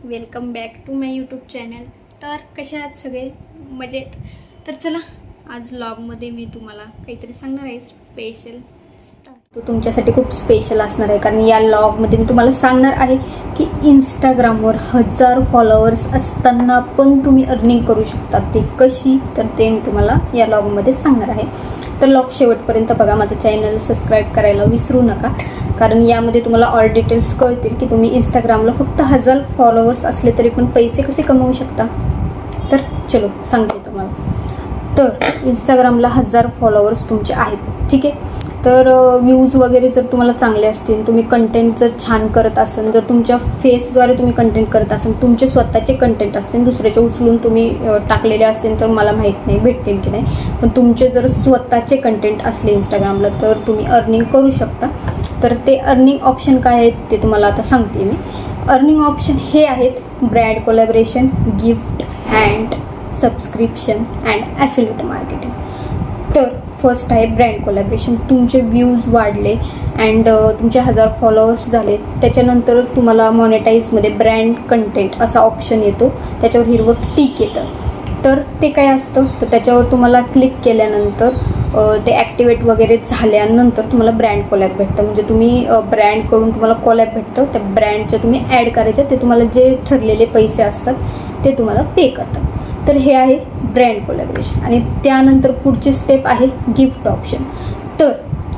Welcome back to my YouTube channel. तर कशा आहात सगळे? मजेत. तर चला, आज व्लॉगमध्ये मी तुम्हाला काहीतरी सांगणार आहे स्पेशल स्टार्ट. तो तुमच्यासाठी खूप स्पेशल असणार आहे, कारण या व्लॉगमध्ये मी तुम्हाला सांगणार आहे की इंस्टाग्रामवर 1000 फॉलोअर्स असताना पण तुम्ही अर्निंग करू शकता. ते कशी, तर ते मी तुम्हाला या व्लॉगमध्ये सांगणार आहे. तर व्लॉग शेवटपर्यंत बघा. माझं चॅनल सबस्क्राईब करायला विसरू नका, कारण यामध्ये तुम्हाला ऑल डिटेल्स कळतील की तुम्ही इंस्टाग्रामला फक्त 1000 फॉलोअर्स असले तरी पण पैसे कसे कमवू शकता. तर चलो सांगते तुम्हाला. तर इंस्टाग्रामला 1000 फॉलोअर्स तुमचे आहेत, ठीक आहे. तर व्ह्यूज वगैरे जर तुम्हाला चांगले असतील, तुम्ही कंटेंट जर छान करत असाल, जर तुमच्या फेसद्वारे तुम्ही कंटेंट करत असाल, तुमचे स्वतःचे कंटेंट असतील, दुसऱ्याचे उचलून तुम्ही टाकलेले असतील तर मला माहीत नाही भेटतील की नाही, पण तुमचे जर स्वतःचे कंटेंट असले इंस्टाग्रामला तर तुम्ही अर्निंग करू शकता. तर ते अर्निंग ऑप्शन काय आहेत ते तुम्हाला आता सांगते मी. अर्निंग ऑप्शन हे आहेत: brand collaboration, gift and subscription and affiliate marketing. तर फर्स्ट आहे ब्रँड कोलॅबरेशन. तुमचे व्ह्यूज वाढले अँड तुमचे 1000 फॉलोअर्स झाले, त्याच्यानंतर तुम्हाला मॉनेटाईजमध्ये ब्रँड कंटेंट असा ऑप्शन येतो, त्याच्यावर हिरवं टिक येतं. तर ते काय असतं, तर त्याच्यावर तुम्हाला क्लिक केल्यानंतर ते ॲक्टिवेट वगैरे झाल्यानंतर तुम्हाला ब्रँड कोलॅब भेटतं. म्हणजे तुम्ही ब्रँडकडून तुम्हाला कोलॅब भेटतं, त्या ब्रँडच्या तुम्ही ॲड करायच्या, ते तुम्हाला जे ठरलेले पैसे असतात ते तुम्हाला पे करतात. तर हे आहे ब्रँड कोलॅबरेशन. आणि त्यानंतर पुढची स्टेप आहे गिफ्ट ऑप्शन. तर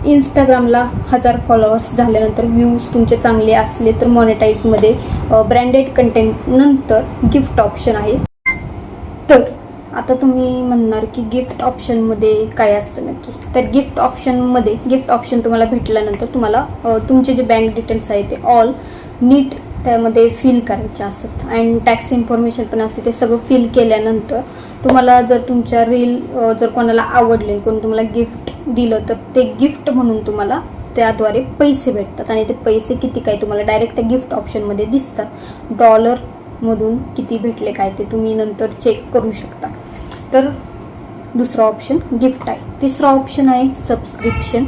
इंस्टाग्रामला 1000 फॉलोअर्स झाल्यानंतर व्ह्यूज तुमचे चांगले असले तर मॉनेटाईजमध्ये ब्रँडेड कंटेंट नंतर गिफ्ट ऑप्शन आहे. तर आता तुम्ही म्हणणार की गिफ्ट ऑप्शनमध्ये काय असतं नक्की. तर गिफ्ट ऑप्शन तुम्हाला भेटल्यानंतर तुम्हाला तुमचे जे बँक डिटेल्स आहे ते ऑल नीट त्यामध्ये फिल करायचे असतात अँड टॅक्स इन्फॉर्मेशन पण असते. ते सगळं फिल केल्यानंतर तुम्हाला जर तुमच्या रील जर कोणाला आवडले, कोणी तुम्हाला गिफ्ट दिलं, तर ते गिफ्ट म्हणून तुम्हाला त्याद्वारे पैसे भेटतात. आणि ते पैसे किती काय तुम्हाला डायरेक्ट त्या गिफ्ट ऑप्शनमध्ये दिसतात. डॉलरमधून किती भेटले काय ते तुम्ही नंतर चेक करू शकता. तर दुसरा ऑप्शन गिफ्ट आहे. तिसरा ऑप्शन आहे सबस्क्रिप्शन.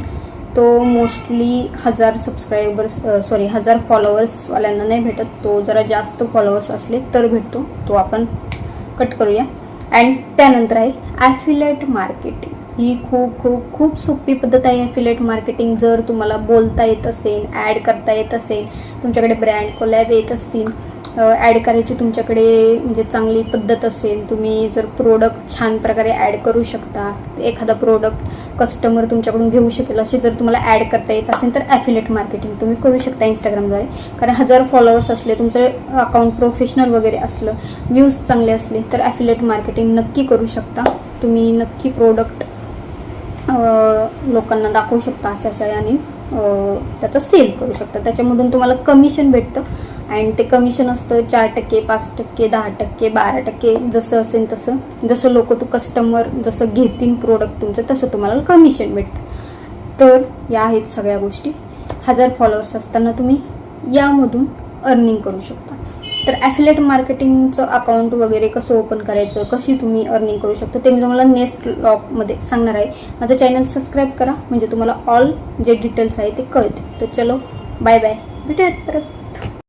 तो मोस्टली 1000 फॉलोअर्सवाल्यांना नाही भेटत. तो जरा जास्त फॉलोअर्स असले तर भेटतो, तो आपण कट करूया. अँड त्यानंतर आहे ॲफिलिएट मार्केटिंग. ही खूप सोपी पद्धत आहे ॲफिलिएट मार्केटिंग. जर तुम्हाला बोलता येत असेल, ॲड करता येत असेल, तुमच्याकडे ब्रँड कोलॅब येत असतील, ॲड करायची तुमच्याकडे म्हणजे चांगली पद्धत असेल, तुम्ही जर प्रोडक्ट छान प्रकारे ॲड करू शकता, एखादा प्रोडक्ट कस्टमर तुमच्याकडून घेऊ शकेल असे जर तुम्हाला ॲड करता येत असेल तर ॲफिलिएट मार्केटिंग तुम्ही करू शकता इंस्टाग्रामद्वारे. कारण 1000 फॉलोअर्स असले, तुमचं अकाउंट प्रोफेशनल वगैरे असलं, व्ह्यूज चांगले असले तर ॲफिलिएट मार्केटिंग नक्की करू शकता. तुम्ही नक्की प्रोडक्ट लोकांना दाखवू शकता अशा आणि त्याचा सेल करू शकता. त्याच्यामधून तुम्हाला कमिशन भेटतं अँड ते कमिशन असतं 4%, 5%, 10%, 12%, जसं असेल तसं. जसं कस्टमर जसं घेतील प्रोडक्ट तुमचं तसं तुम्हाला कमिशन भेटतं. तर या आहेत सगळ्या गोष्टी. 1000 फॉलोअर्स असताना तुम्ही यामधून अर्निंग करू शकता. तर ॲफिलिएट मार्केटिंगचं अकाउंट वगैरे कसं ओपन करायचं, कशी तुम्ही अर्निंग करू शकता ते मी तुम्हाला नेक्स्ट व्लॉगमध्ये सांगणार आहे. माझं चॅनल सबस्क्राईब करा, म्हणजे तुम्हाला ऑल जे डिटेल्स आहे ते कळते. तर चलो, बाय बाय, भेटूयात परत.